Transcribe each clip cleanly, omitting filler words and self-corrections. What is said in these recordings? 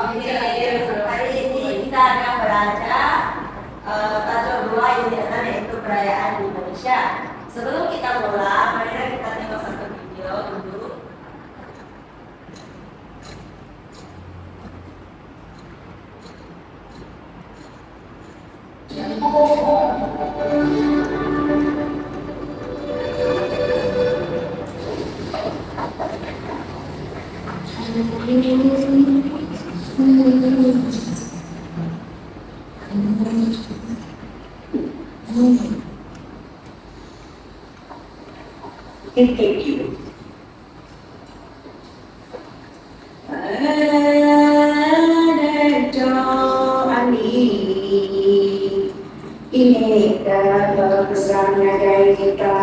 Oke, hari ini kita akan belajar tajuk 2 ini yaitu perayaan di Indonesia. Sebelum kita mulai, mari kita tengok satu video dulu. Thank you. Ini bersama kita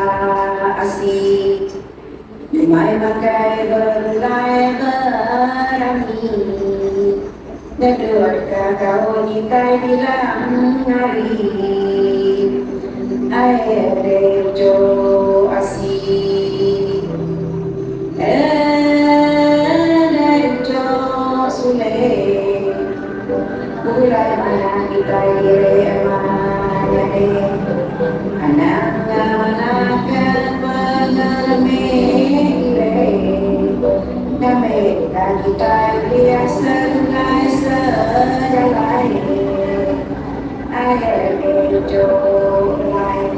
asik, Dumai makai berlai berani, Nedut kau nikai bilang hari, Air rejo asik, rejo sule, Ulai mana kita ire kita biasa sejalan air hijau lain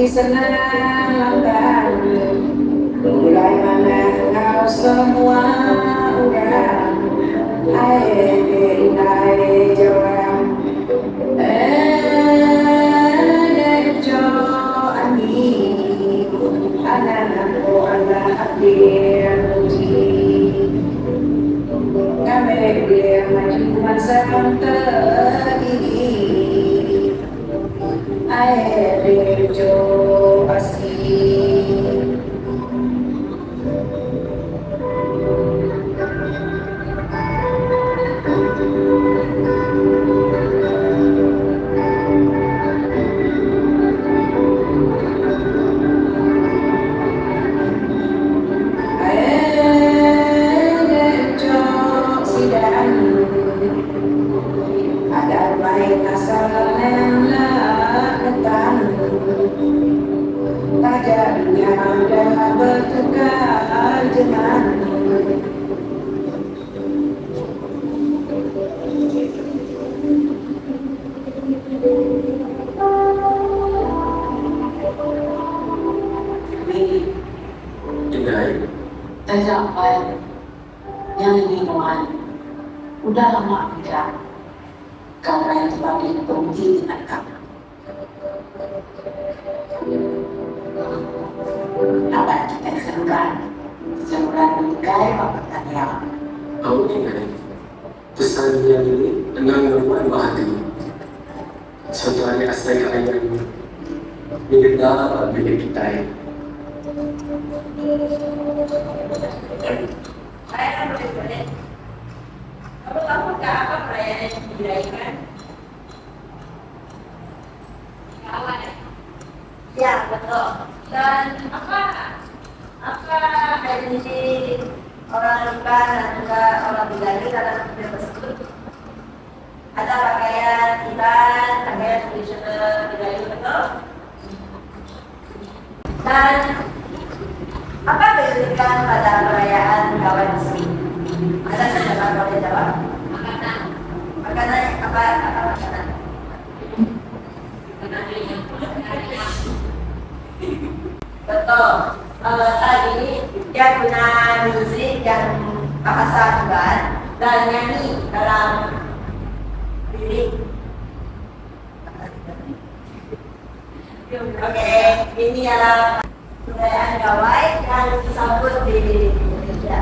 senangkan mulai mana kau semua udah air jawab jo ani anak-anakku anak hadir kami dia maju masa terdiri air jo asih. Tajamnya dah bertukar jenang Tajamkan yang lingkungan udah lama tidak karena yang sebagai berhenti dengan kamu. Apa kita seruran menggaya pertanyaan. Aku ingat pesan yang ini enam rumah bahagia. Suatu hari asal kaya ini mendengar milik kita ini. Kamu tahu nggak apa perayaan yang dirayakan? Kawan. Ya betul. Dan apa identiti orang Rimba dan juga orang Bidari dalam video tersebut? Ada pakaian Tiban, pakaian tradisional Bidari betul? Dan apa keunikan pada perayaan Kawan di sini? Ada siapa boleh jawab? Makanan. Makanan apa makanan? Betul. Tadi dia guna musik yang bahasa Tuban dan nyanyi dalam lirik. Oke, ini adalah perayaan Gawai yang disambut di Indonesia.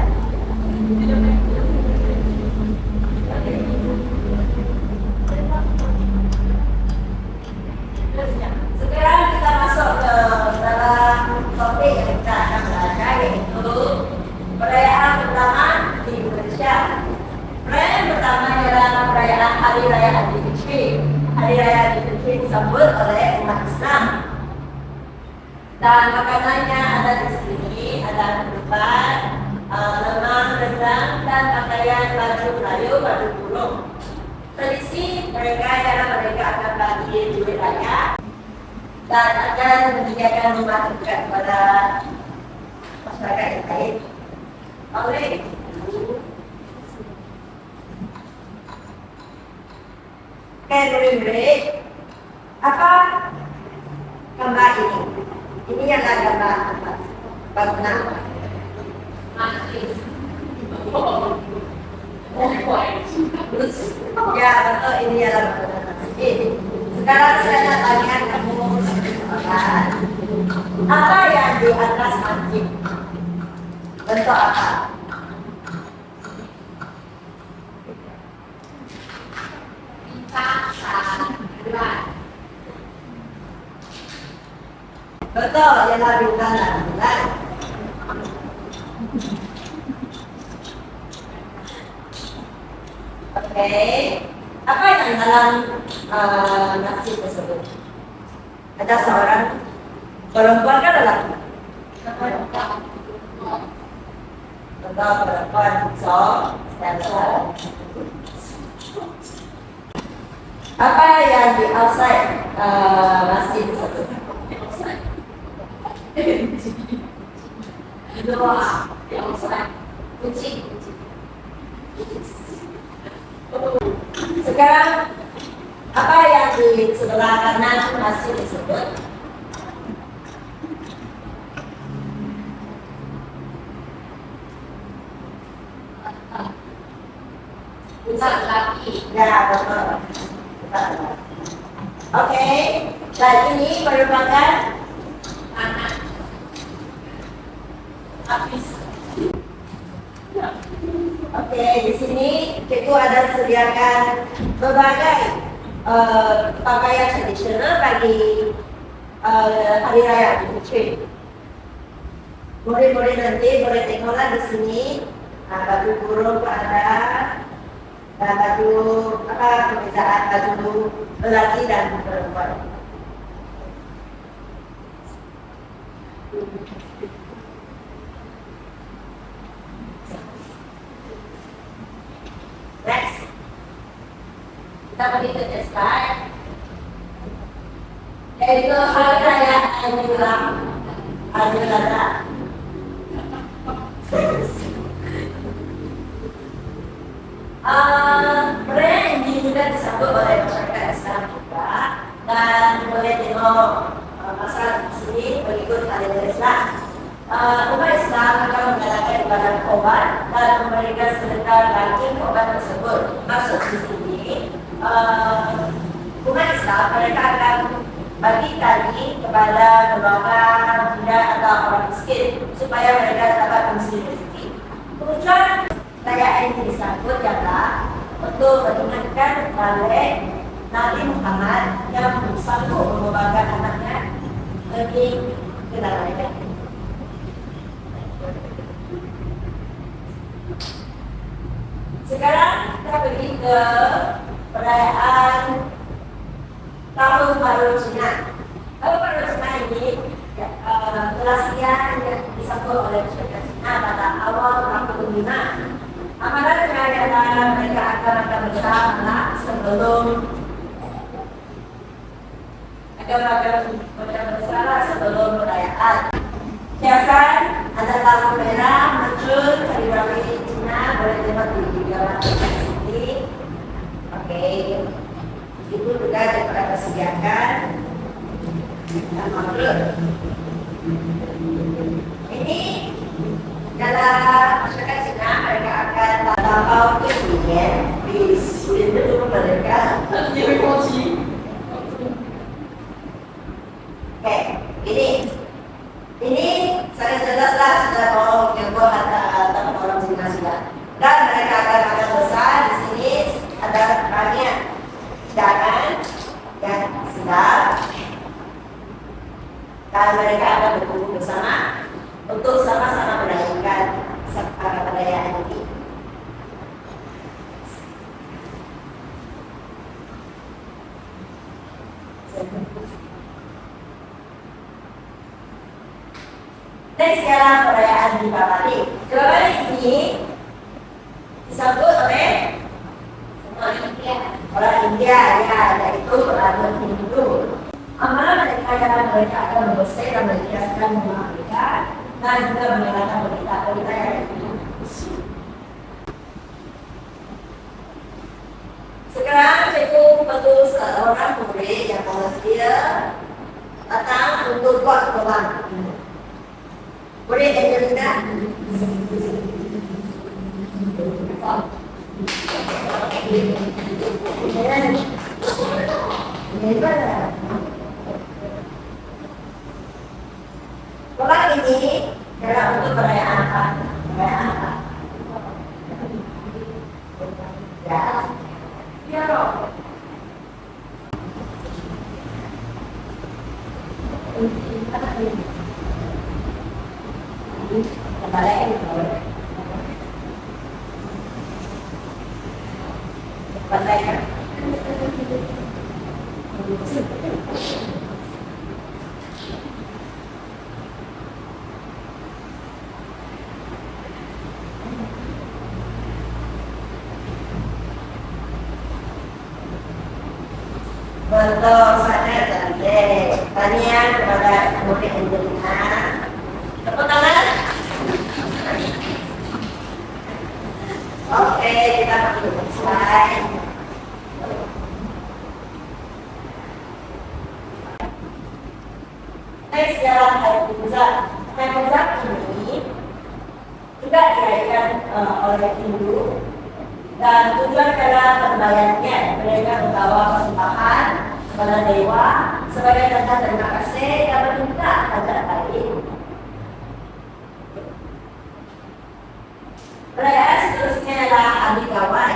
Sekarang kita masuk ke dalam topik yang kita akan belajar, yaitu perayaan pertama di Indonesia. Perayaan pertama adalah perayaan Hari Raya Idul Fitri. hari raya Idul Fitri disambut oleh umat Islam. Dan makanannya ada di sini, ada ketupat, lemang, rendang, dan pakaian baju Melayu, baju kurung. Tradisi mereka adalah mereka akan bagi duit raya dan akan menyediakan rumah tinggal kepada masyarakat yang lain. Oleh murid-murid, apa gambar ini? Ini adalah gambar apa? Bangunan. Ya, betul, ini adalah bangunan masjid. Sekarang saya nak tanya kamu apa yang di atas masjid? Bentuk apa? Betul, ialah bintang dan bulan. Oke, apa yang dalam masjid tersebut? Ada seorang perempuan kan lelaki? Betul, perempuan. So, apa yang di outside masjid tersebut? Doa, kucing. Sekarang apa yang di sebelah kanan masjid tersebut? Pusat laki. Ya, betul. Oke, dan ini merupakan anak. Habis. Oke, di sini kita ada sediakan berbagai pakaian tradisional bagi hari raya Idul Fitri. Boleh nanti boleh tengoklah di sini baju kurung ada dan baju perbezaan baju lelaki dan perempuan. Next, kita pergi ke slide. Yaitu hari raya Idul Adha. Brand ini juga disambut oleh masyarakat Islam juga dan boleh tengok masalah di sini mengikut kalender Islam. Umat Islam akan mengadakan ibadah korban dan memberikan sedekah daging korban tersebut. Maksud di sini, umat Islam mereka akan bagi daging kepada keluarga, budak atau orang miskin supaya mereka dapat mengisi rezeki. Tujuan perayaan ini disambut ialah untuk mengingatkan balik Nabi Muhammad yang sanggup mengorbankan anaknya pergi ke neraka. Sekarang kita pergi ke perayaan Tahun Baru Cina. Tahun Baru Cina ini telah sekian yang disambut oleh masyarakat Cina pada awal tahun 5. Amalan perayaan mereka akan bersama sebelum perayaan. Hiasan ada lampu merah, muncul kaligrafi Cina, boleh tengok di gambar ini. Oke, itu juga dapat disediakan. Ini dalam masyarakat Cina mereka akan tampau ketinggian di seluruh mereka. Oke, ini sangat jelaslah sudah mau yang buat tamu orang Cina sudah. Dan mereka akan besar di sini ada banyak hidangan yang sedap. Dan mereka akan berkumpul bersama untuk sama-sama merayakan perayaan ini. Next ialah perayaan Deepavali. Deepavali ini disambut oleh orang India, ya, yaitu orang Hindu. Amalan mereka adalah mereka akan membersih dan menghiaskan rumah mereka dan juga menyalakan berita-berita yang isu. Sekarang cikgu perlu seorang murid yang bersedia datang untuk buat kolam. Boleh Angelina? Kolam ini adalah untuk perayaan apa? Perayaan apa? Ya. Ya, Rob. Bentuk sana cantik. Tanya kepada murid Angelina. Tepuk tangan. Oke, kita masuk ke slide. Next adalah Haipuzat. Haipuzat ini juga dirayakan oleh Hindu. Dan tujuan adalah perbayarnya mereka membawa persembahan kepada dewa sebagai tanda terima kasih dan meminta hajat baik. Perayaan seterusnya adalah Hari Gawai.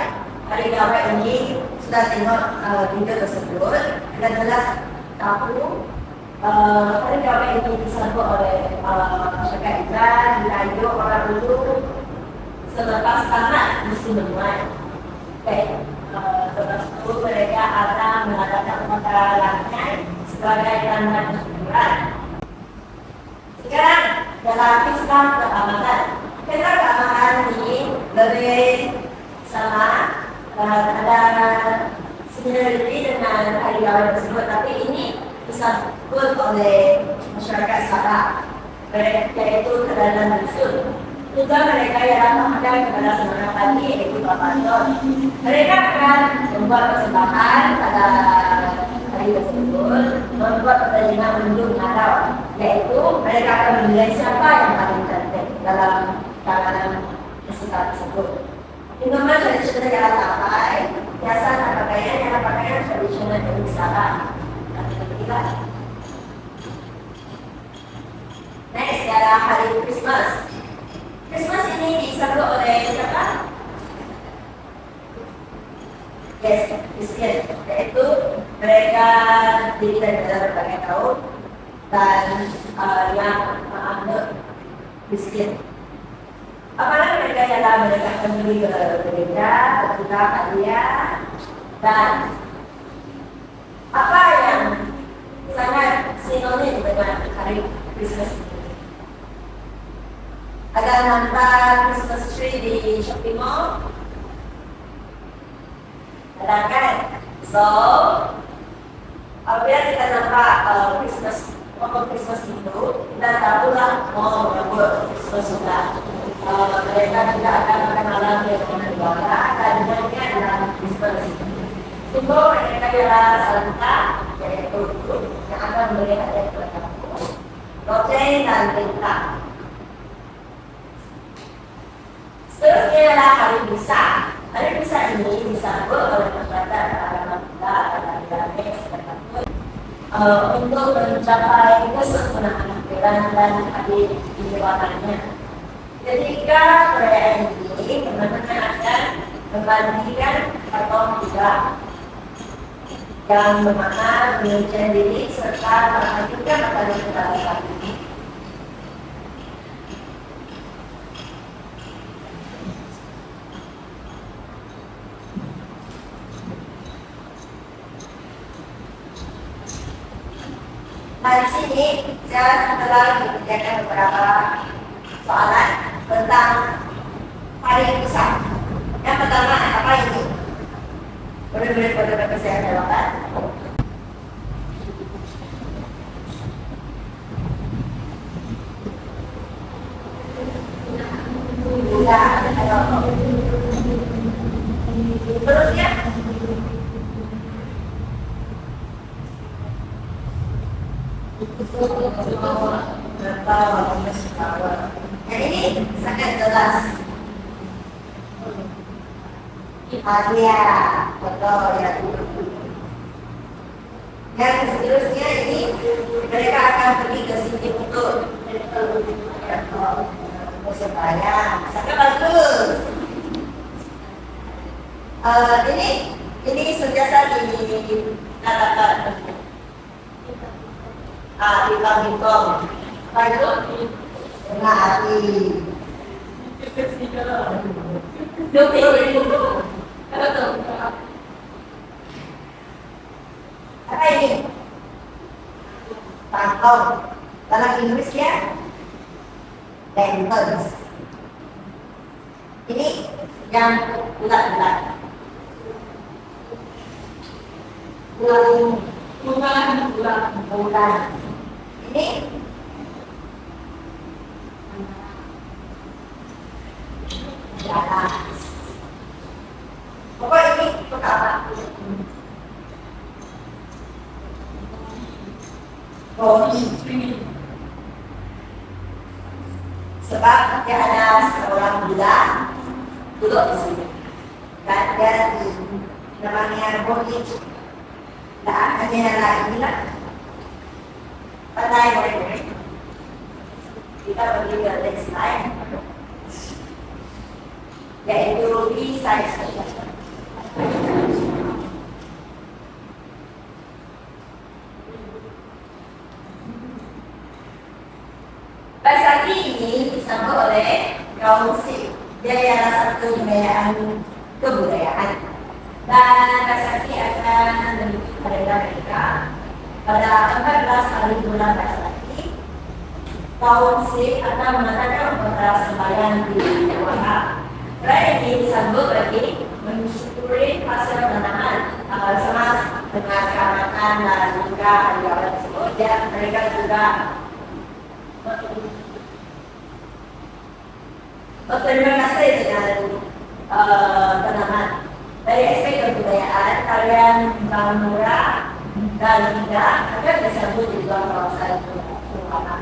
Hari Gawai ini sudah tengok video tersebut dan jelas tahu Hari Gawai ini disambut oleh masyarakat Iran, dirayu orang dulu selepas tamat musim menuai. Lepas itu mereka akan mengadakan pemakarannya sebagai tanda kesyukuran. Sekarang dalam Islam keamanan, Pesta keamanan ini lebih sama, ada similarity dengan hari Gawai tersebut, tapi ini disambut oleh masyarakat Sabah, yaitu kedatangan dusun. Juga mereka yang menghadap kepada semangat pagi, yaitu Ramadan. Mereka akan membuat persembahan pada hari tersebut, membuat pertandingan unjuk Natal, yaitu mereka akan menilai siapa yang paling cantik dalam kalangan peserta tersebut. Minuman tradisional yang sampai, hiasan dan pakaian yang pakaian tradisional dari Sabah. Next adalah hari Christmas. Christmas ini disambut oleh siapa? Yes, Kristian. Yaitu mereka dirikan dalam berbagai tahun dan yang menganut Kristian. Apalagi mereka ialah mereka akan pergi ke gereja, bertukar hadiah, dan apa yang sangat sinonim dengan hari Christmas ini? Ada nampak Christmas tree di shopping mall? Ada kan? So, apabila kita nampak momen Christmas itu, kita tahulah mau membuat Christmas juga. Mereka tidak akan mengenal dengan negara dan dengannya dalam Christmas. Simbol mereka ialah Santa, yaitu yang akan melihat dari belakangku, lonceng dan bintang. Seterusnya adalah Hari Bisa. Hari Bisa ini disambut oleh masyarakat agama Buddha dan Buddhis untuk mencapai kesempurnaan pikiran dan hadir di jawabannya. Ketika perayaan ini, teman-teman akan membagikan patung Buddha yang bermakna menyucikan diri serta menghadirkan kepada kita saat ini. Nah, di sini saya setelah mengerjakan beberapa soalan tentang hari besar. Yang pertama, apa ini? Boleh saya jawabkan? Ya, terus ya. Yang ini sangat jelas. Iya, betul ya. Yang seterusnya ini mereka akan pergi ke sini untuk persebaya. Sangat bagus. Ini sentiasa dikatakan bintang-bintang. Apa itu? Setengah hati. Apa ini? Pantong. Dalam Inggrisnya lanterns. Ini yang bulat-bulat. Bulan. Ini di atas. Pokoknya ini untuk apa? Body. Sebab dia ada seorang gila duduk di sini. Dan dia namanya body. Nah, hanya lagi lah. Pandai mereka. Kita pergi ke next slide. Yaitu resize. Bahasa ini disambut oleh kaum Sikh. Dia adalah satu kebudayaan. Dan bahasa ini akan memiliki mereka pada 14 hari bulan bahasa ini. Kaum Sikh akan mengadakan upacara sembahyang di Wahab. Perayaan ini disambut bagi mensyukuri hasil penanaman bersama dengan keamanan dan juga hari-hari tersebut. Dan mereka juga berterima kasih dengan tanaman. Dari aspek kebudayaan, kalian bangun murah dan tidak akan disambut di dalam kawasan utama.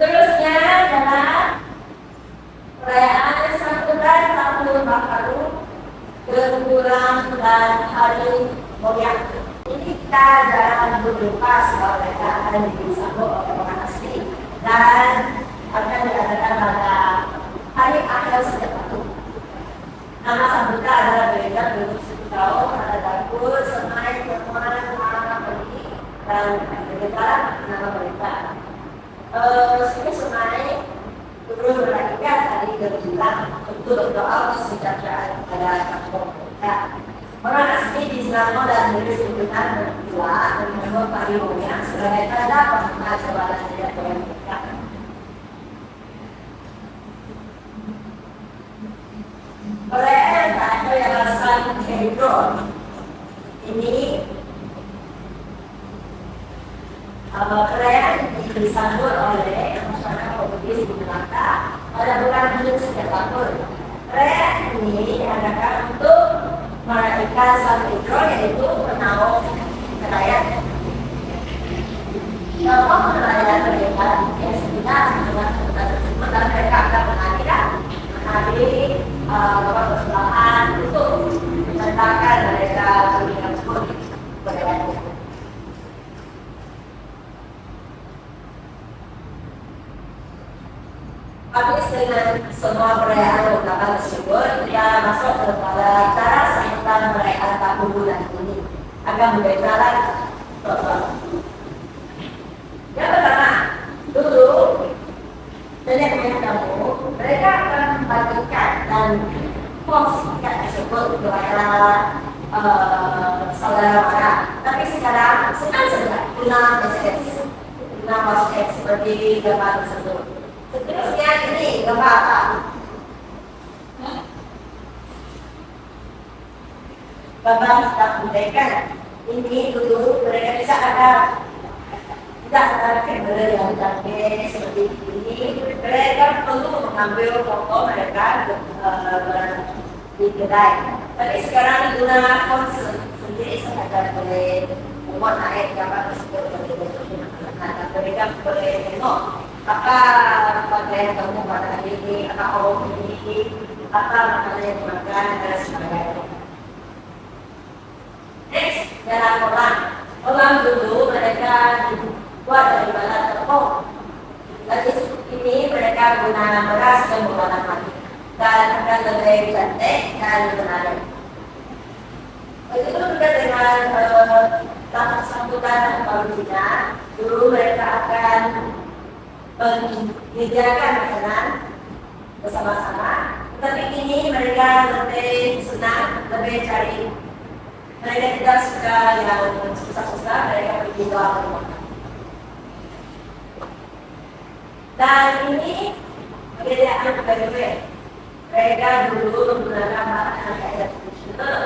Terusnya adalah perayaan sambutan tahun baru, berkurang dan hari mulia. Ini kita jarang berjumpa sebab mereka akan disambut oleh orang asli dan akan diadakan pada hari akhir setiap tahun. Nama sambutan adalah beredar bentuk tahun pada dapur, semai, pertemuan, nama pergi dan berdekat nama berita. Semai turun meraihkan hari ke-9 untuk berdoa kesejahteraan pada kampung mereka. Orang asli di Selangor dan Inggris menggunakan berdua dan membuat pariwanya sebagai tanda pengenal kebalan tidak mereka. Perayaan tanda yang asal Hebron ini perayaan disambut oleh masyarakat Portugis di Melaka pada bulan Juni setiap tahun. Perayaan ini diadakan untuk merayakan San Pedro, yaitu penaung perayaan. Kalau perayaan mereka yang sekitar dengan tersebut dan mereka akan menghadiri bapak bersebelahan untuk menceritakan mereka tersebut perayaan. Habis dengan semua perayaan ungkapan tersebut, kita masuk kepada cara sambutan perayaan tahun bulan ini. Akan berbicara yang pertama, dulu nenek moyang kamu, mereka akan membagikan dan guna SS, guna WhatsApp seperti gambar tersebut. Seterusnya ini gambar apa? Gambar kita budaykan. Ini dulu mereka bisa ada tidak ada kamera yang canggih seperti ini. Mereka perlu mengambil foto mereka di kedai. Tapi sekarang digunakan phone sendiri saja boleh membuat naik gambar tersebut dari mereka boleh tengok apa pakaian kamu pada hari ini, apa orang ini, apa makanan yang dimakan dan sebagainya. Next, dalam orang dulu mereka buat dari bahan tepung. Jadi ini mereka guna beras dan menggunakan mati dan akan lebih cantik dan menarik. Begitu juga dengan tamu sambutan atau Cina, dulu mereka akan menyediakan makanan bersama-sama. Tapi kini mereka lebih senang, lebih cari. Mereka tidak suka yang susah-susah, mereka pergi luar rumah. Dan ini perbedaan berbeda. Mereka dulu menggunakan makanan kayak tradisional.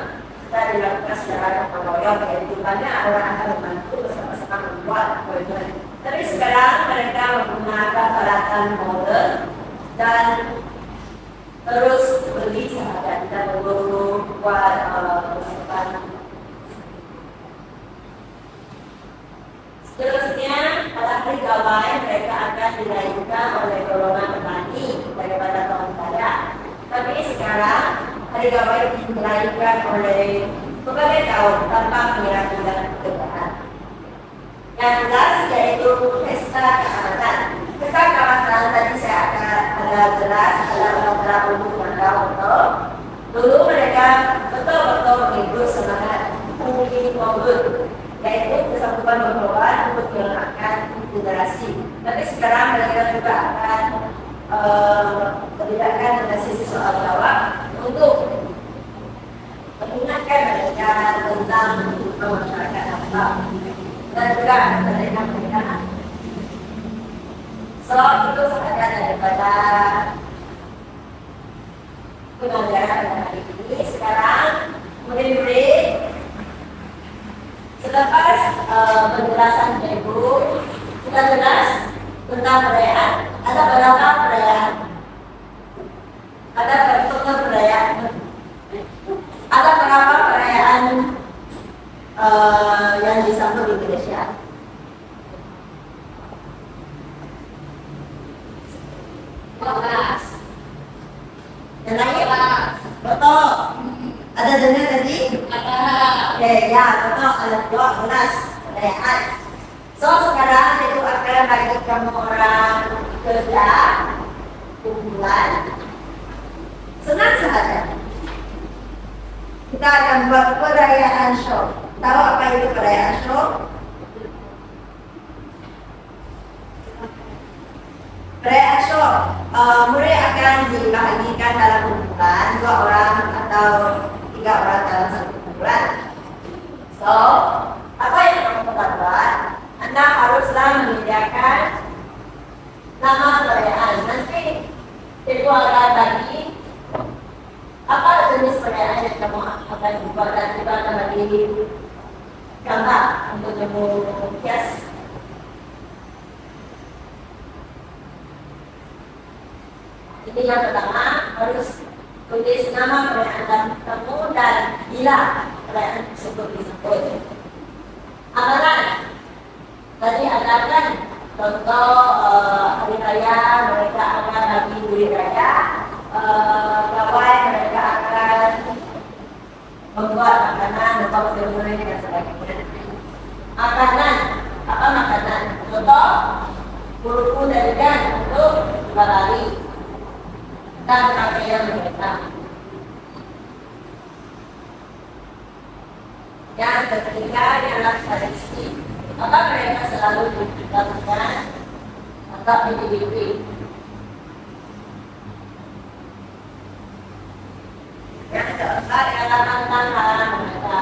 Kita dilakukan secara gotong royong, yaitu banyak orang akan membantu bersama-sama membuat kue-kue. Tapi sekarang mereka menggunakan peralatan modern dan terus beli sahaja dan berburu buat persiapan. Seterusnya, pada hari gawai mereka akan dirayakan oleh golongan petani daripada tahun kaya. Tapi sekarang hari gawai dirayakan oleh berbagai kaum tanpa mengira-ngira perbedaan. Yang jelas yaitu pesta keamanan. Pesta keamanan tadi saya akan agak jelas adalah untuk mereka dulu mereka betul-betul menghibur semangat pemilih mobil, yaitu kesatuan berkorban untuk menyelamatkan generasi. Tapi sekarang mereka juga akan membedakan generasi soal jawab untuk mengingatkan mereka tentang masyarakat apa dan juga mereka pernikahan. Sebab itu sahaja daripada pengajaran hari ini. Sekarang murid-murid selepas penjelasan ibu sudah jelas tentang perayaan. Ada berapa perayaan? Ada berapa perayaan? Ada berapa perayaan yang disambut di Indonesia? Yang lain? Betul. Ada dengar tadi? Ada. Oke, ya betul. Ada 12 perayaan. So sekarang itu akan bagi kamu orang kerja kumpulan. Senang sahaja. Kita akan buat perayaan show. Tahu apa itu perayaan show? Perayaan show, murid akan dibahagikan dalam kumpulan 2 orang atau 3 orang dalam satu kumpulan. So, apa yang kamu buat? Anda haruslah menyediakan nama perayaan. Nanti ibu akan bagi apa jenis perayaan yang kamu akan buat dan juga akan bagi gambar untuk kamu hias. Ini yang pertama, harus tulis nama perayaan kamu dan bila perayaan tersebut disebut. Amalan tadi adakan contoh hari raya mereka akan bagi duit raya, gawai mereka akan membuat makanan, membuat kue-kue dan sebagainya. Makanan, apa makanan? Contoh, buku dan untuk barari dan pakaian mereka. Yang ketiga adalah tradisi. Maka mereka selalu dilakukan atau individu. Yang keempat adalah tantangan mereka.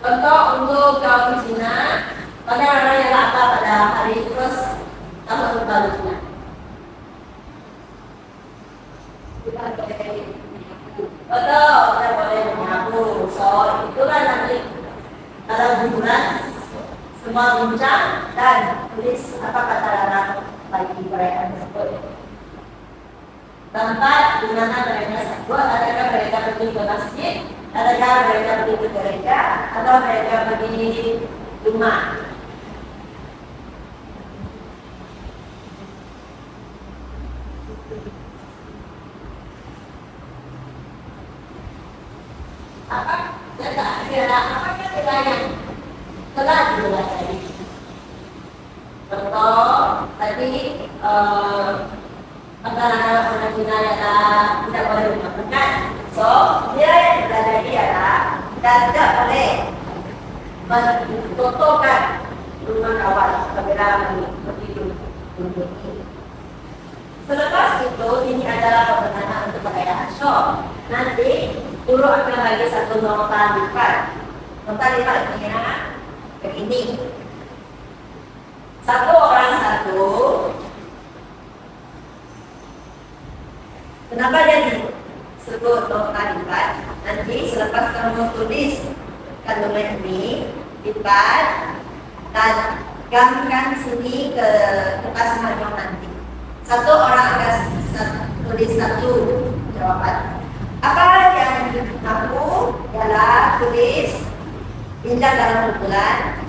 Contoh untuk kaum Cina, pada raya apa pada hari first tahun baru Cina. Betul, kita boleh menyapu. So, itulah nanti dalam bulan semua bincang dan tulis apa kata Rara bagi perayaan tersebut. Tempat di mana mereka sebut, adakah mereka pergi ke masjid, adakah mereka pergi ke gereja, atau mereka pergi di rumah. Apakah kita yang telah dibuat tadi? Contoh tadi antara orang Cina adalah tidak boleh memakan. So dia yang terjadi adalah dan tidak boleh mentotokan rumah kawan apabila begitu. Selepas itu ini adalah pembentangan untuk perayaan show. Nanti guru akan bagi satu nota lipat. Nota lipat begini. Satu orang satu. Kenapa dia disebut nota lipat? Nanti selepas kamu tulis kandungan ini lipat dan gambarkan sini ke kertas mahjong nanti. Satu orang akan tulis satu jawaban. Apa yang aku ialah tulis bintang dalam bulan,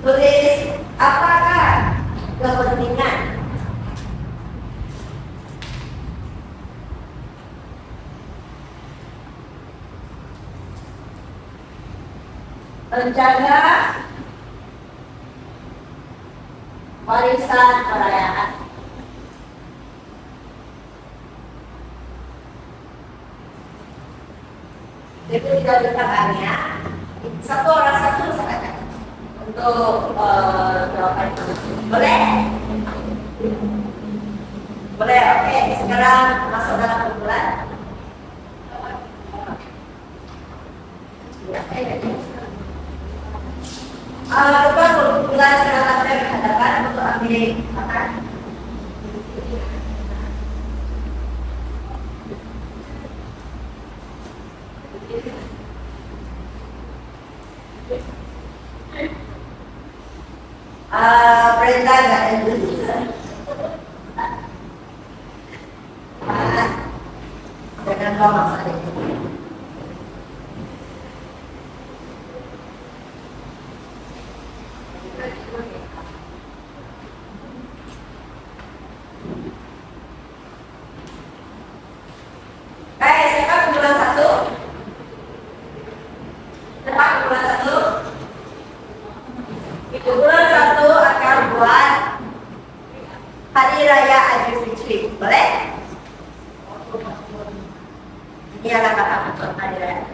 tulis apakah kepentingan menjaga warisan perayaan. Jadi tidak ditambahnya satu orang satu saja untuk jawaban itu. Boleh? Boleh, oke. Sekarang masuk dalam kumpulan. Depan kumpulan sekarang ada di hadapan untuk ambil makan. Perintah nggak Indonesia. Dengan ngomong saja. Siapa kumpulan satu? Siapa kumpulan satu? Kumpulan satu akan buat Hari Raya Idul Fitri, boleh? Ini adalah kata untuk Hari Raya.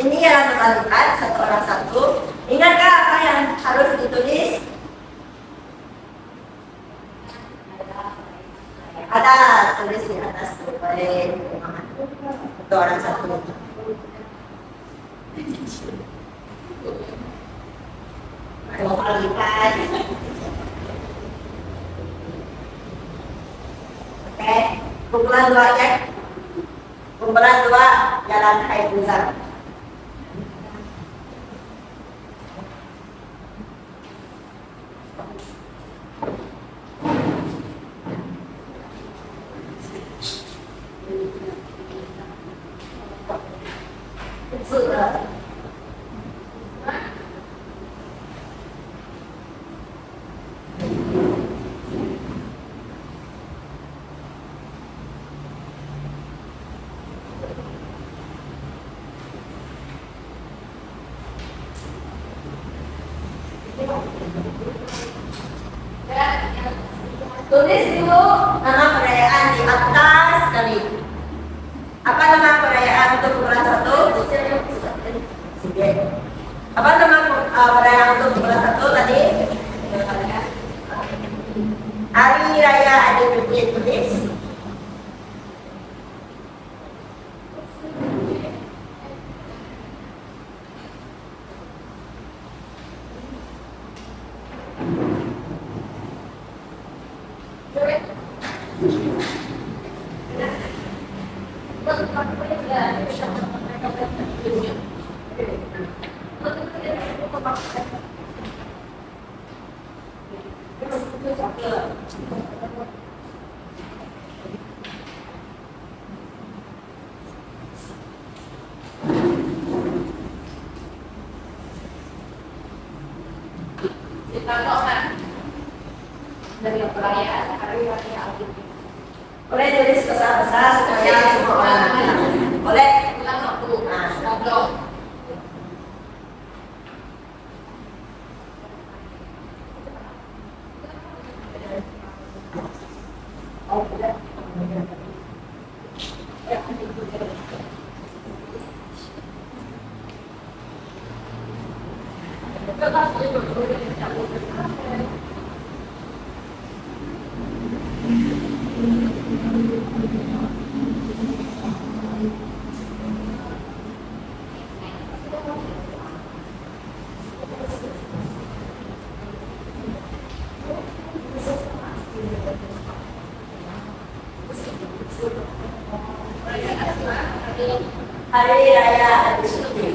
Ini yang menentukan satu orang satu. Ingatkah apa yang harus ditulis? Ada tulis di atas tuh, boleh satu orang satu. Lipat. Oke, kumpulan dua ya. Kumpulan dua jalan Haibuzan. Tulis dulu nama perayaan di atas kali. Apa nama perayaan untuk kumpulan satu? Apa nama perayaan untuk kumpulan satu tadi? Hari Raya Idul Fitri, tulis. Boleh tulis besar-besar supaya semua orang ngerti. Boleh? Nah, ngobrol. Hari Raya Idul Fitri.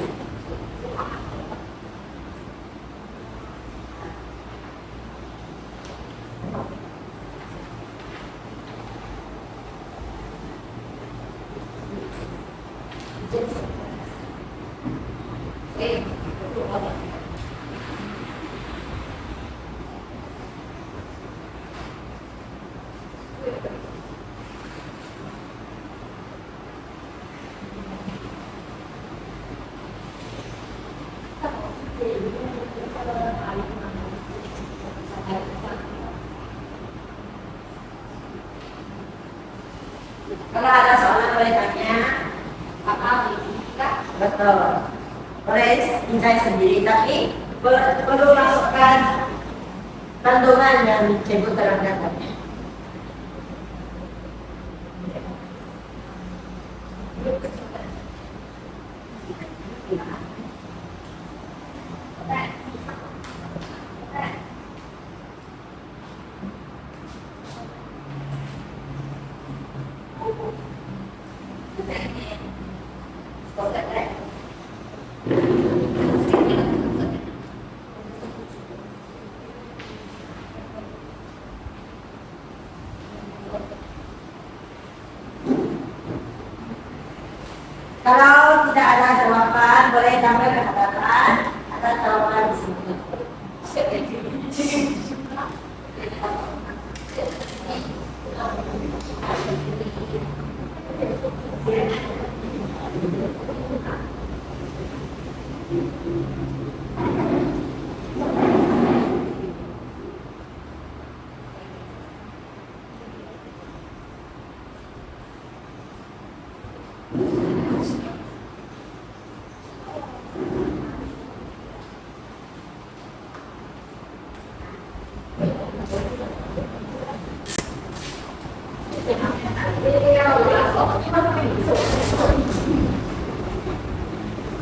Kalau ada soalan boleh tanya. Betul. Boleh bincang sendiri, tapi perlu masukkan kandungan yang disebut dalam daftarnya. Kalau tidak ada jawaban, boleh tambah catatan atau jawaban di sini.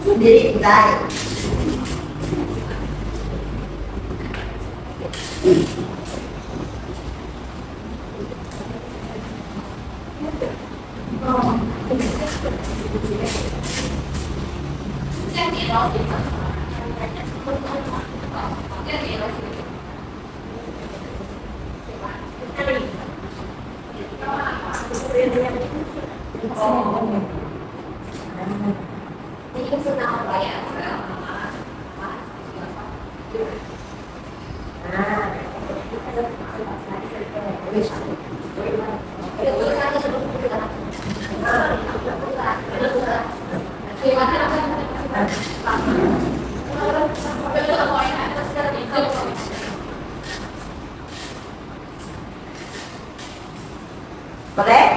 Sendiri enggak. Boleh?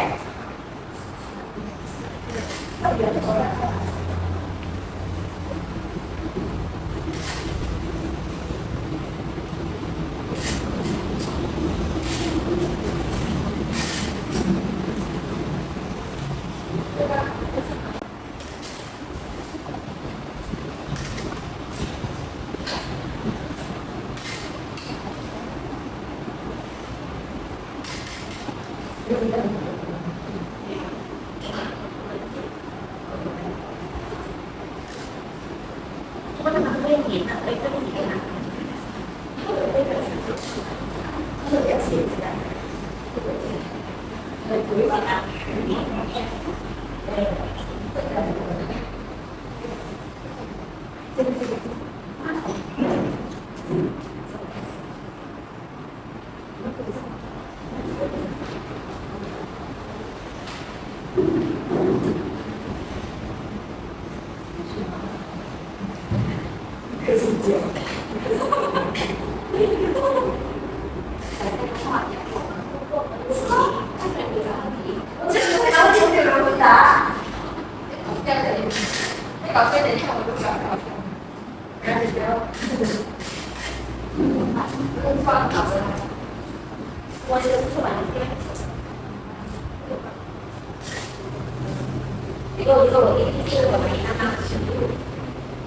Cuma kan aku yang kita, itu yang kita. Itu yang sih, sudah.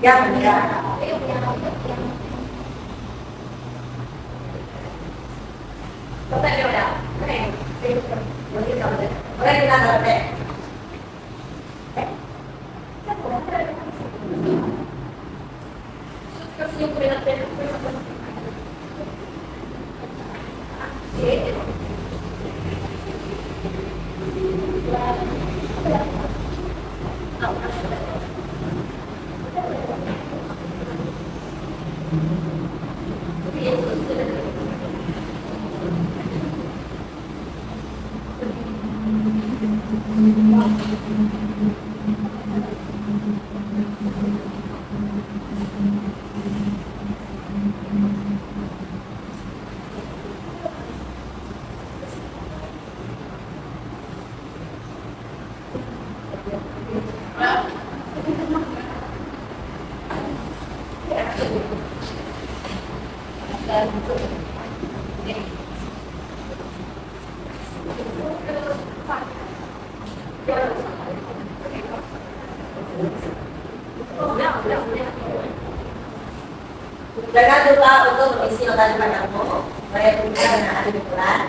Yang enggak. Boleh kita ngerti? Jangan lupa untuk mengisi nota di panjangmu. Saya punya dengan adik ukuran.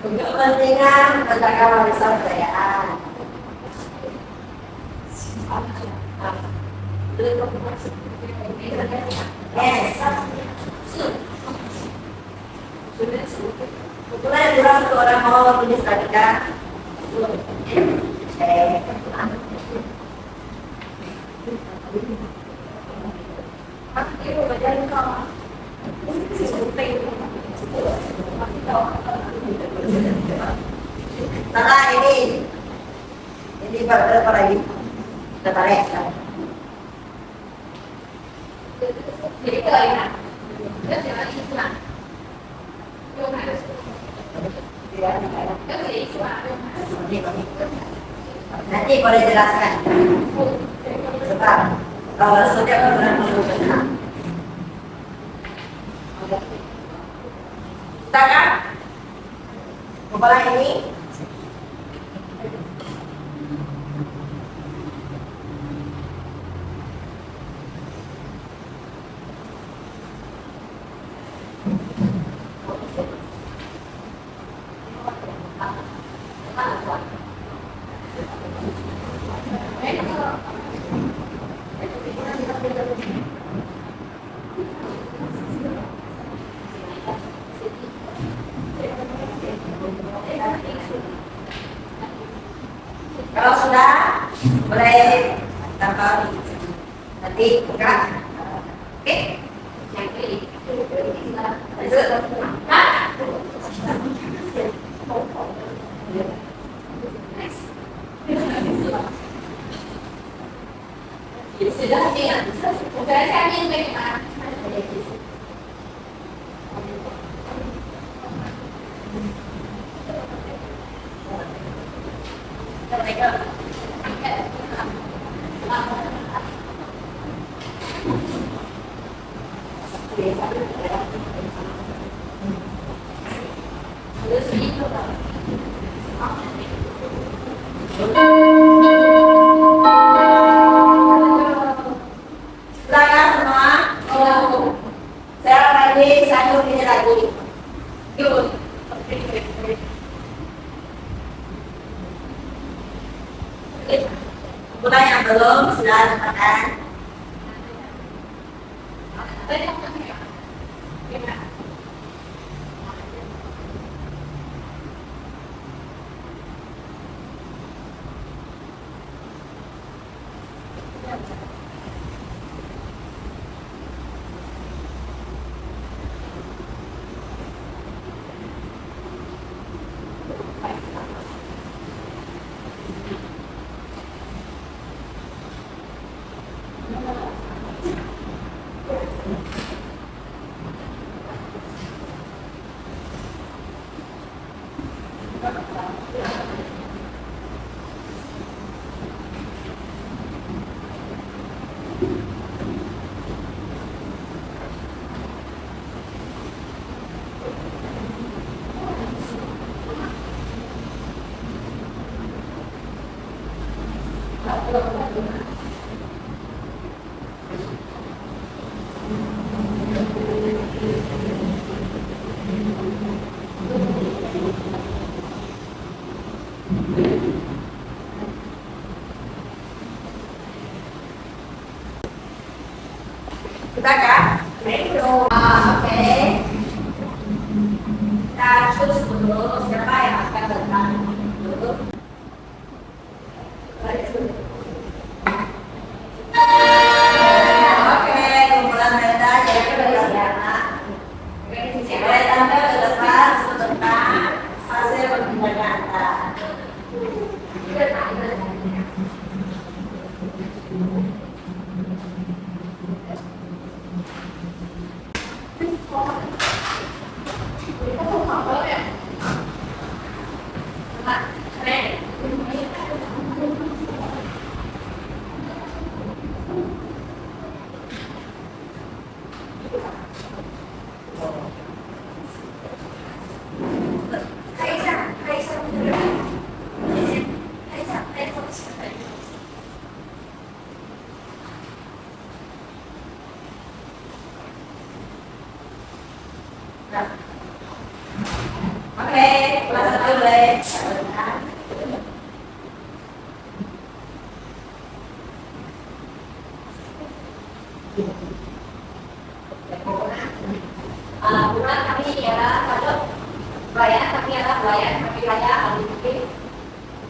Untuk kepentingan menjaga warisan budayaan. Yes. Kebetulan yang kurang satu orang mau tulis tadi kan? Nah ini berapa lagi? Tertarik. Jadi kalau ini, kita jangan istilah. Nanti boleh jelaskan. Sebab kalau sudah pernah menggunakan. Kita kan? Kepala ini. Kalau sudah boleh tambah nanti buka. Oke? Sudah ya. Sudah saya ingin bagaimana? Belum, sudah makan. Kita kan? Oke. Kita choose dulu siapa yang akan datang dulu. Oke, kumpulan benda jadi berbeda. Mulai tanggal ke depan sebentar hasil pertimbangan. Oke, kelas 1 boleh. Bukan kami ialah kalau pelayan, kami adalah pelayan kami raya Al-Bukit.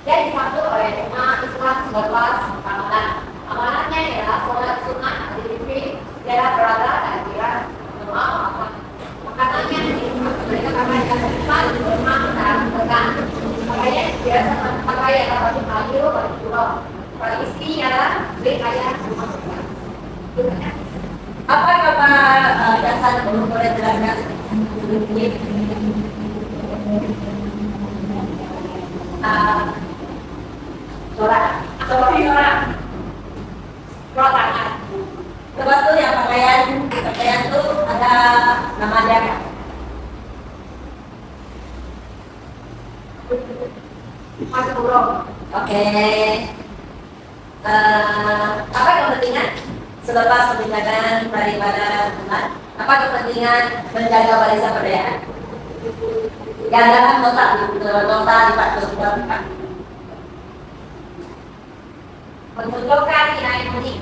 Dia dipandu oleh umat Islam 11 amanat. Amanatnya ialah sholat sunnah Al-Bukit, ialah berada dan kira maaf. Makanannya mereka pakai depan, rumah dan tekan. Makanya biasa pakai yang baju kayu, baju pulau. Kalau istri ialah beli kaya rumah tekan. Apa kabar dasar belum boleh jelaskan sedikit? Surat tangan. Terus tuh yang pakaian tuh ada nama dia kan? Mas Bro. Oke. Apa kepentingan selepas perbincangan daripada umat? Apa kepentingan menjaga warisan budaya? Yang dalam nota di Pak Jokowi menunjukkan nilai unik.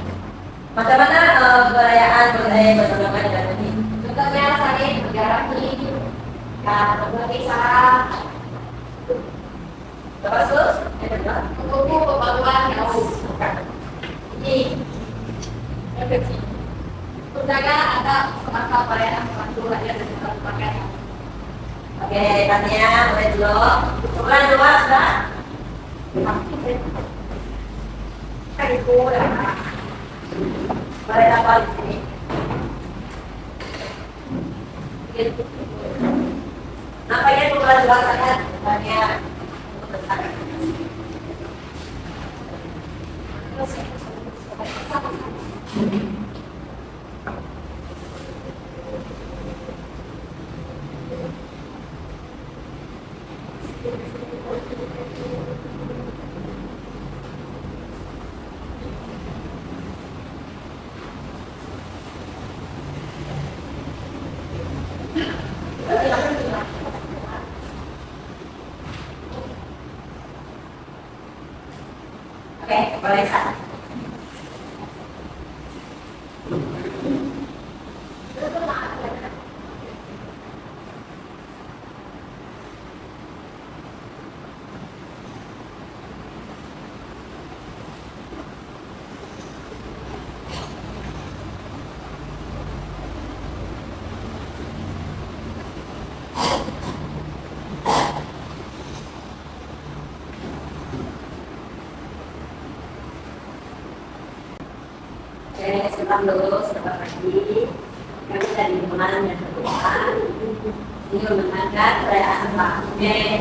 Bagaimana keberayaan budaya berkembang dengan unik? Contohnya saling menjarahi dan berbagi cara. Terus, menunggu pembangunan yang ini. Menjaga ada semasa perayaan waktu rakyat dan juga pakaian. Oke, Tania, boleh dulu. Bulan 2 sudah. Ibu dan boleh dapat di sini. Nampaknya bulan 2 sangat banyak besar. Oke, boleh Sa. Oke, sebentar dulu, sebentar lagi. Kami dari teman yang kedua ini memenangkan perayaan Pahmen.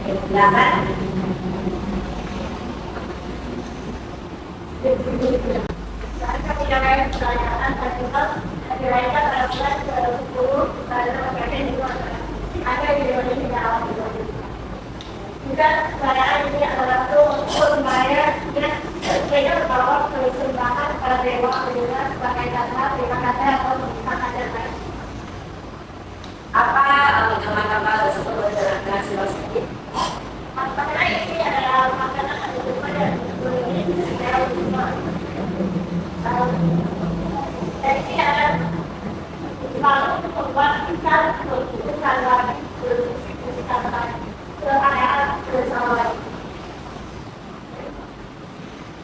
Silakan. Saat kami menyampaikan pertanyaan tertutup dirayakan pada bulan 2010 pada Pahmen itu ada di Indonesia awal juga perayaan ini adalah untuk membayar yang berbeda bahwa persembahkan pada dewa juga sebagai data terima kasih atau mengisahkan data. Apa nama-nama tersebut berdasarkan filosofi? Makanan ini adalah makanan yang berbeda dari secara umum. Dan ini adalah lalu membuat kita berbukan lagi berbukan perayaan bersama.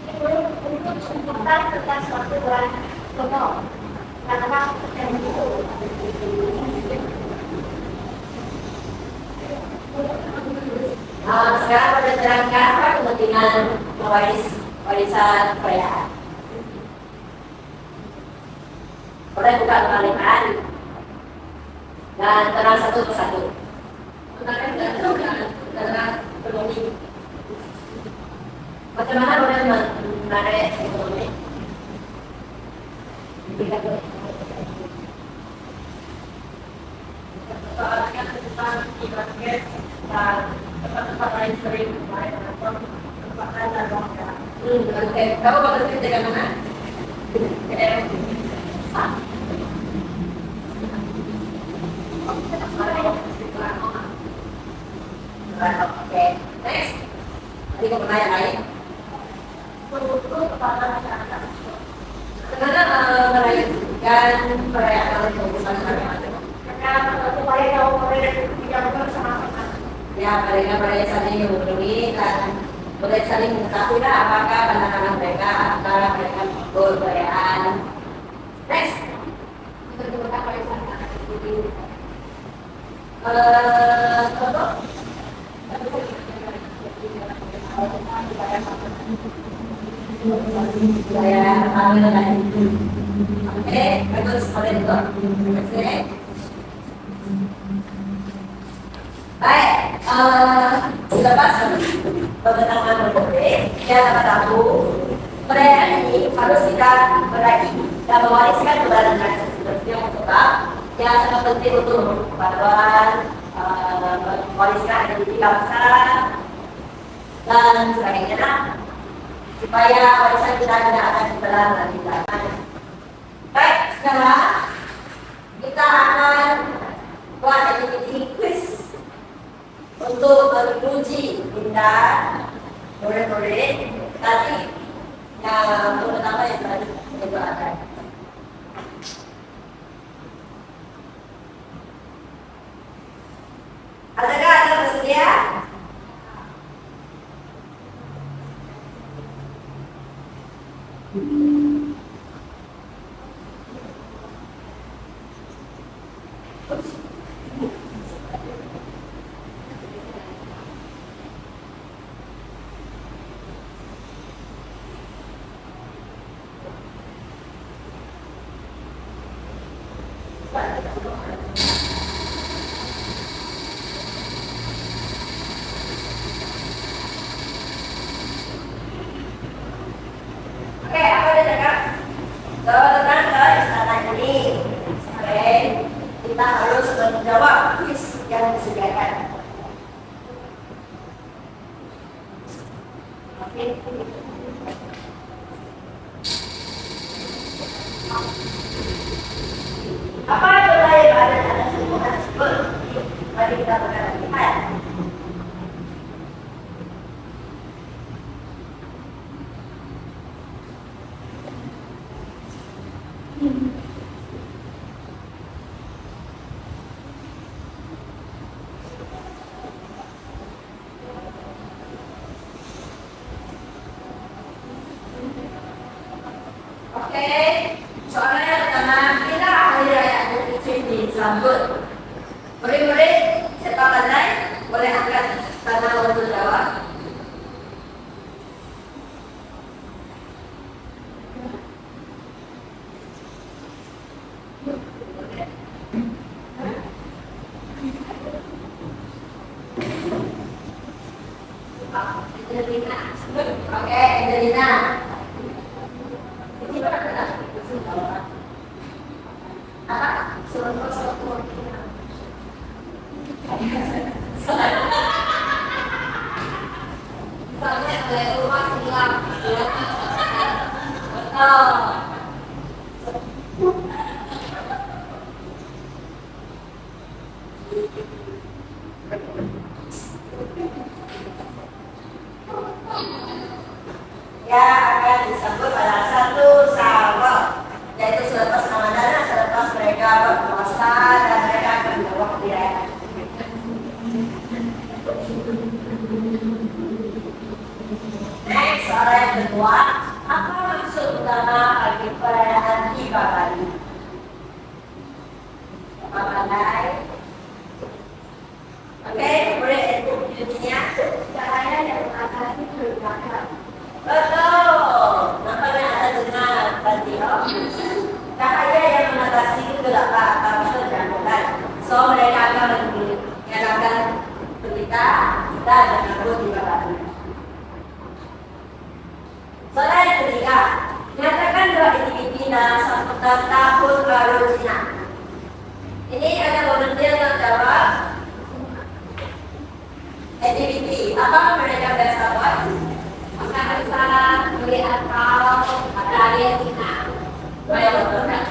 Ini untuk menunjukkan tentang suatu bulan penuh karena yang itu. Sekarang pada terangkan apa kepentingan warisan perayaan. Boleh buka kembalikan dan terang satu persatu. Ekonomi. Bagaimana boleh menarik ekonomi? Soalnya tentang ibarat dan tempat-tempat lain sering main atau tempat lain dan bangga. Oke, kamu bakal kerja di mana? Oke, next. Tadi ke pertanyaan lain. Untuk kepada masyarakat. Bagaimana merayakan perayaan kebebasan masyarakat? Karena supaya kaum muda tidak bersama-sama. Ya, mereka saling menghubungi dan boleh saling mengetahui apakah pandangan mereka antara mereka berperayaan. Next. Untuk perayaan contoh. Saya ambil lagi. Oke, bagus oleh itu. Baik, selepas pengetahuan berbeda, kita dapat tahu perayaan ini harus kita meraih dan mewariskan kepada generasi seterusnya sebab yang sangat penting untuk memperbaiki mewariskan identitas bangsa dan sebagainya supaya warisan kita tidak akan hilang dan hilang. Baik, sekarang kita akan buat activity quiz untuk menguji minat murid-murid tadi yang pertama yang tadi dibuatkan. Adakah Anda bersedia? Oke, apa yang dekat? Jawaban ke istana ini. Oke, kita harus menjawab kuis yang disediakan. Oke. Apa nilai yang ada pada sebuah tersebut? Mari kita lihat. Oke, soalnya yang pertama kita hari raya Idul Fitri disambut. Murid-murid, siapa pandai boleh angkat tangan untuk jawab. Oh. Ya akan disebut pada satu sahabat, yaitu selepas Ramadan, selepas mereka berpuasa dan mereka akan berwaktu ya. Next, soal yang kedua, apa maksud utama bagi perayaan Dipawali? Apa pandai? Oke, boleh itu judulnya cahaya yang mengatasi kegelapan. Betul, nampaknya ada dengar tadi. Cahaya yang mengatasi kegelapan atau kejahatan. So mereka akan menyalakan berita dan mengaku Dipawali. Soal yang ketiga, nyatakan dua individu dalam sambutan tahun baru Cina. Ini ada volunteer yang jawab. Activity, apa mereka biasa buat? Masa melihat kau karya Cina. Banyak betul kan?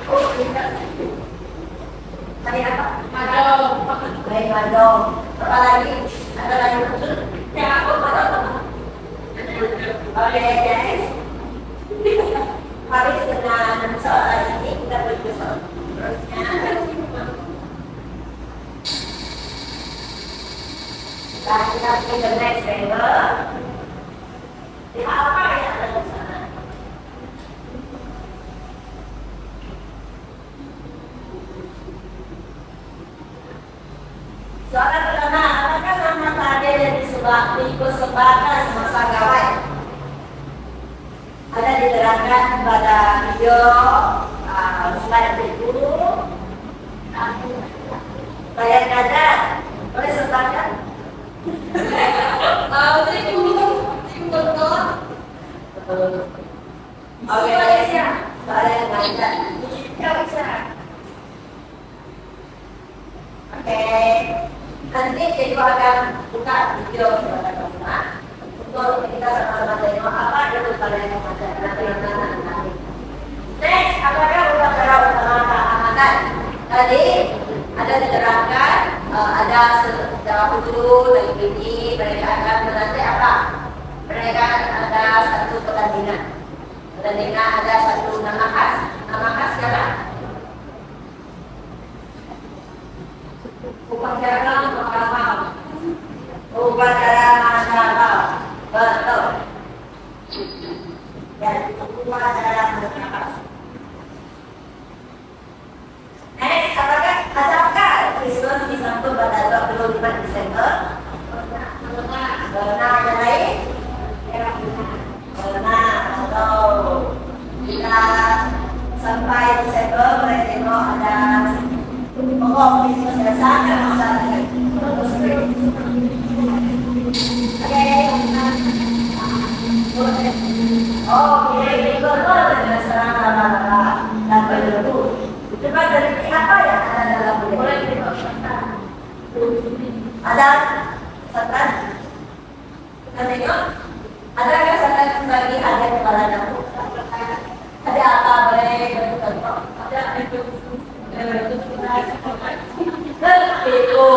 Oh, tidak. Tadi apa? Madong. Baik, madong. Apa lagi? Ada lagi betul? Ya, oke, guys. Habis dengan soalan ini kita berikut soal terusnya. Dan kita ke the next level. Lihat apa yang ada di sana. Soalan pertama, apakah nama tadi yang dipersembahkan semasa gawai? Ada diterangkan pada video slide berikut. Bayar kadar, boleh sertakan? Oke, saya ngajak. Oke, nanti kita akan buka video pada rumah untuk kita sama-sama tengok apa itu kalian yang ada. Next, apakah upacara utama keamanan? Tadi ada diterangkan ada dahulu dari ini mereka akan menanti apa? Mereka ada satu pertandingan ada satu nama khas siapa? Upacara Mahakam. Betul. Ya, upacara Mahakam. Next, adakah Kristus disambut pada 25 Desember? Benar, yang lain? Benar, atau kita sampai Desember boleh tengok ada pokok Kristus biasa dan masalah. Oke, betul dengan serang lama-lama dan berlebu. Coba dari apa yang ada dalam boleh ada setan? Kita tengok. Adakah setan bagi ada kepala nyamuk? Ada apa boleh berbentuk? Ada itu. Itu.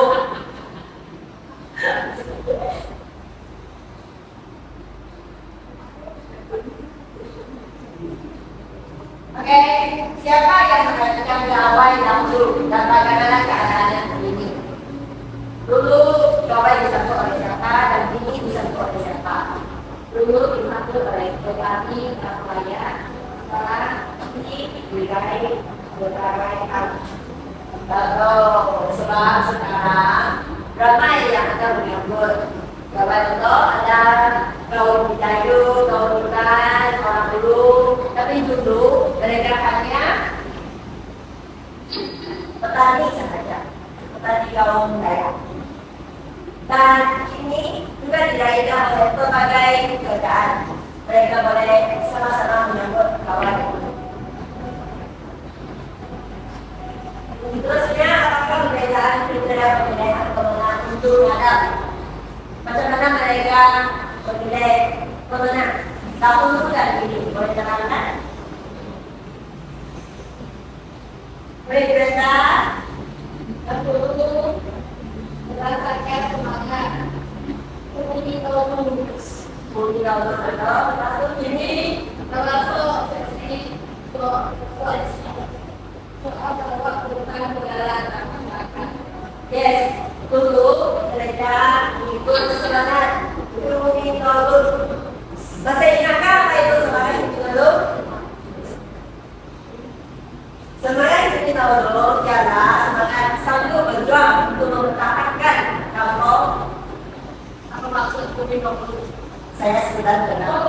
Oke, siapa yang mengatakan gawai dahulu dan bagaimana keadaannya begini? Dulu gawai disambut oleh siapa dan ini disambut oleh siapa? Dulu disambut oleh Kami Kapulaya, sekarang ini Wirai Wirai sebab sekarang ramai yang akan menyambut gawai itu ada kaum Bidayu, kaum Bulan, orang dulu. Tapi dulu mereka hanya petani saja, petani kaum Dayak. Dan ini juga dirayakan oleh berbagai kerajaan. Mereka boleh sama-sama menyambut kawan. Terusnya, apakah perbedaan kriteria pemilihan pemenang untuk menghadap? Macam mana mereka memilih pemenang? Tahun dan ini boleh terangkan? Boleh berita? Aku merasakan semangat. Kemudian kalau menulis, kemudian kalau termasuk ini, termasuk sesi koalisi. Soal waktu perjalanan makan. Yes, dulu mereka ikut semangat. Kemudian kalau bahasa ingatkah apa itu semangat itu dulu? Semangat itu dulu ialah semangat sanggup berjuang untuk mempertahankan kampung. Apa maksud kumpul? Saya sudah kenal.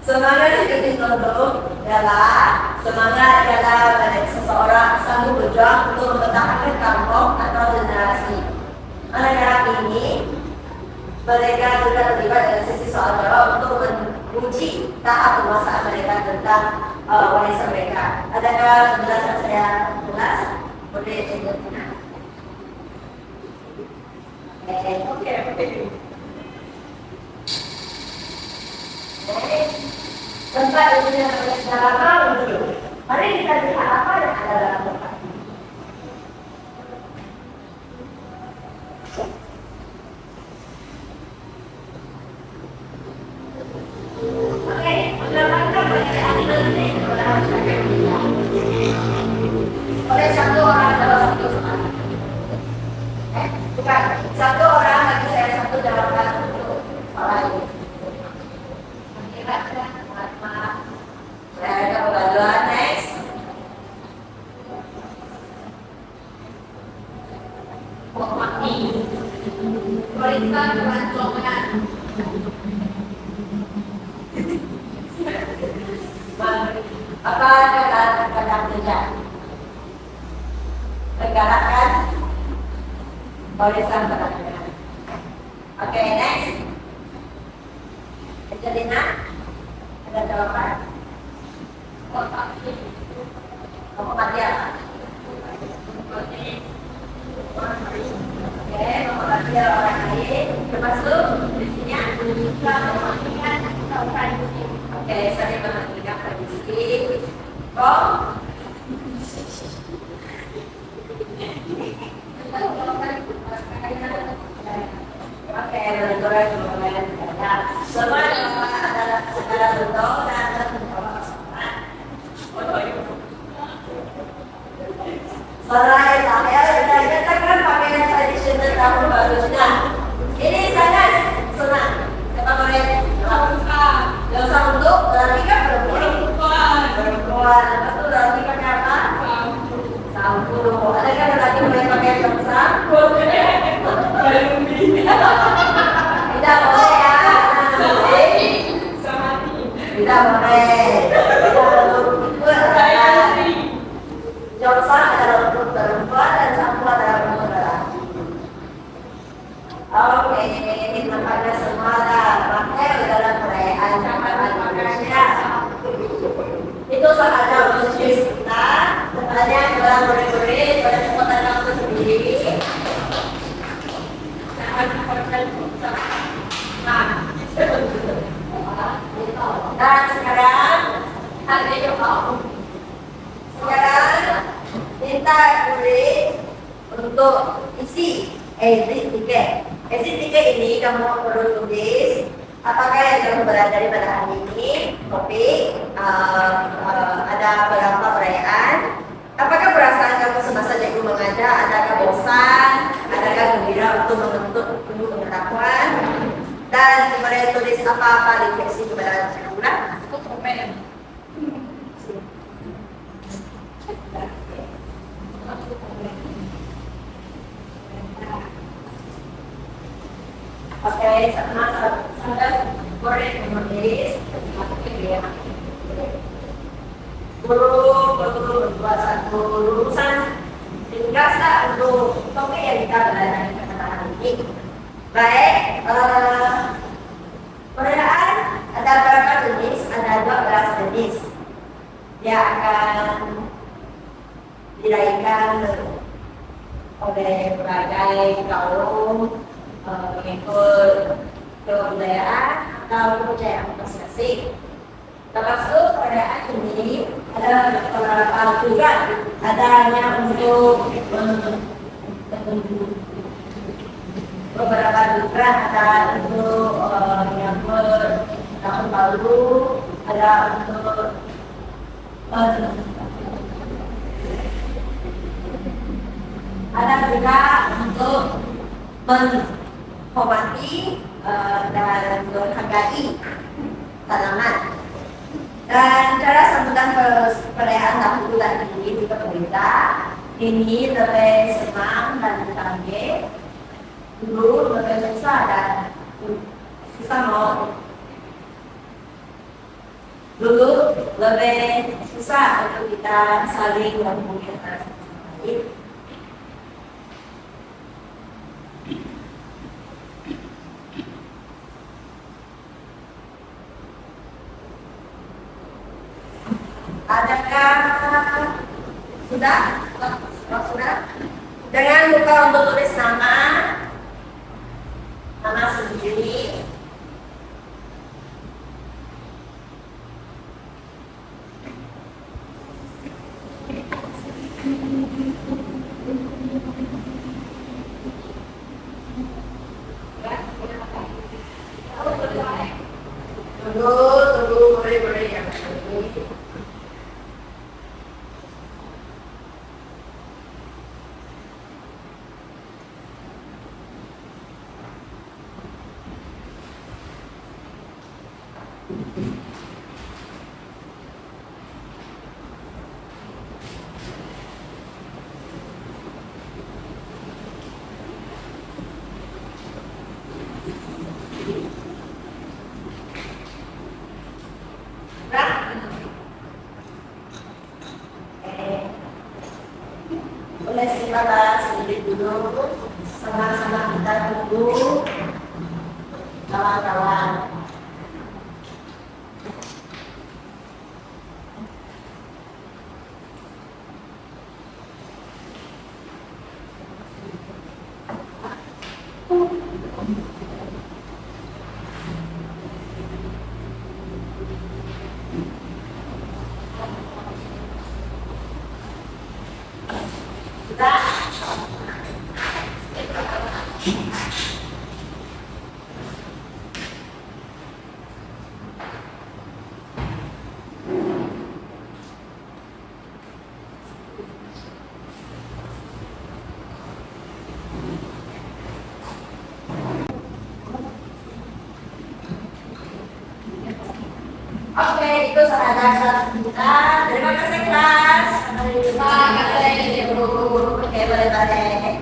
Semangat itu dulu ialah semangat pada seseorang sanggup berjuang untuk mempertahankan kampung atau generasi. Manakala ini mereka juga terlibat dalam sesi soal jawab untuk menguji tahap penguasaan mereka tentang warisan mereka. Adakah penjelasan saya jelas? Boleh dijelaskan? Oke. Tempat ini adalah secara malam dulu. Mari kita lihat apa yang ada dalam tempat ini. Oke, menggambarkan perbedaan ini oleh satu orang dalam satu semangat. Bukan satu orang bagi saya satu jawaban untuk orang ini. Saya ada pembaruan next. Memahami perintah perancangan. Apa kata kerja? Menggalakkan barisan perancangan. Oke, next. Angelina, ada jawaban? Kamu mati apa? Oke, memperhati orang lain, termasuk isinya memperhatikan tradisi. Oke, saya memperhatikan tradisi. Kok? Oke, menurut semua adalah segala bentuk dan Sarai saya katakan pakaian tradisional tahun bagusnya. Ini sangat senang. Kata mereka, yang usah untuk berarti kan perempuan. Betul berarti pakai apa? Sampo. Ada kan berarti boleh pakai yang besar? Tidak boleh ya. Tidak boleh. Joksa adalah untuk perempuan dan sampo adalah untuk lelaki. Oke, ini nampaknya semua ada pakai dalam perayaan makanya itu sengaja untuk kita. Sebenarnya dalam murid-murid pada kesempatan waktu sendiri. Dan sekarang ada yang mau. Sekarang minta murid untuk isi exit ticket. Exit ticket ini kamu perlu tulis apakah yang kamu pelajari pada hari ini, topik, ada beberapa perayaan. Apakah perasaan kamu semasa cikgu mengajar? Adakah bosan? Adakah gembira untuk menuntut ilmu pengetahuan? Dan kemudian tulis apa-apa refleksi kepada cikgu lah. Oke, sampai boleh menulis guru buat satu lulusan ringkaslah untuk topik yang kita belajar pada hari ini. Baik, perayaan ada berapa jenis? Ada 12 jenis. Dia akan dirayakan oleh berbagai kaum mengikut kebudayaan atau kepercayaan masing-masing. Termasuk perayaan ini ada beberapa aturan, adanya untuk beberapa aturan, ada untuk menyambut tahun baru, ada untuk ada juga untuk menghormati dan menghargai tanaman. Dan cara sambutan perayaan tahun bulan ini juga berbeda. Ini lebih senang dan bertanggung. Dulu lebih susah dan susah mau. Dulu lebih susah untuk kita saling menghubungi antara satu sama lain. Adakah sudah? Sudah? Jangan lupa untuk tulis nama sendiri. Tunggu, boleh ya. Boleh silakan sendiri dulu, sama-sama kita tunggu kawan-kawan. Sudah? Oke, itu serada kelas kita. Terima kasih kelas. Terima kasih guru. Oke, boleh balik.